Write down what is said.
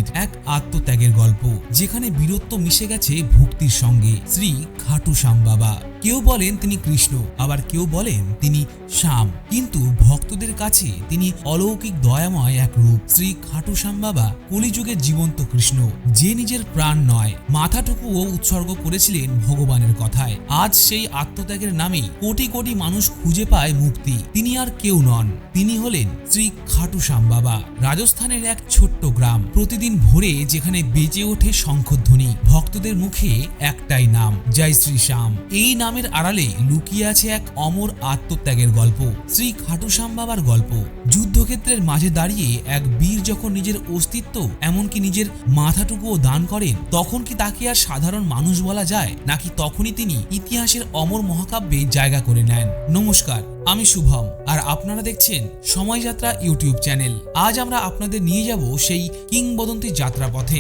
ব্যক্তির এক আত্মত্যাগের গল্প, যেখানে বীরত্ব মিশে গেছে ভক্তির সঙ্গে। শ্রী খাটু শ্যাম বাবা। কেউ বলেন তিনি কৃষ্ণ, আবার কেউ বলেন তিনি শ্যাম, কিন্তু ভক্তদের কাছে তিনি অলৌকিক দয়াময় এক রূপ। শ্রী খাটু শ্যাম বাবা কলিযুগের জীবন্ত কৃষ্ণ, যে নিজের প্রাণ নয় মাথাটুকুও উৎসর্গ করেছিলেন ভগবানের কথায়। আজ সেই আত্মত্যাগের নামে কোটি কোটি মানুষ খুঁজে পায় মুক্তি। তিনি আর কেউ নন, তিনি হলেন শ্রী খাটু শ্যাম বাবা। রাজস্থানের এক ছোট্ট গ্রাম, প্রতিদিন ভোরে যেখানে বেজে ওঠে শঙ্খধ্বনি, ভক্তদের মুখে একটাই নাম, জয় শ্রী শ্যাম। এই নামের আড়ালে লুকিয়ে আছে এক অমর আত্মত্যাগের গল্প, শ্রী খাটু শ্যাম বাবার গল্প। যুদ্ধক্ষেত্রের মাঝে দাঁড়িয়ে এক বীর যখন নিজের অস্তিত্ব, এমনকি নিজের মাথাটুকুও দান করেন, তখন কি তাকে আর সাধারণ মানুষ বলা যায়, নাকি তখনই তিনি ইতিহাসের অমর মহাকাব্যে জায়গা করে নেন? নমস্কার, আমি শুভম, আর আপনারা দেখছেন সময়যাত্রা ইউটিউব চ্যানেল। আজ আমরা আপনাদের নিয়ে যাব সেই কিংবদন্তি যাত্রা পথে,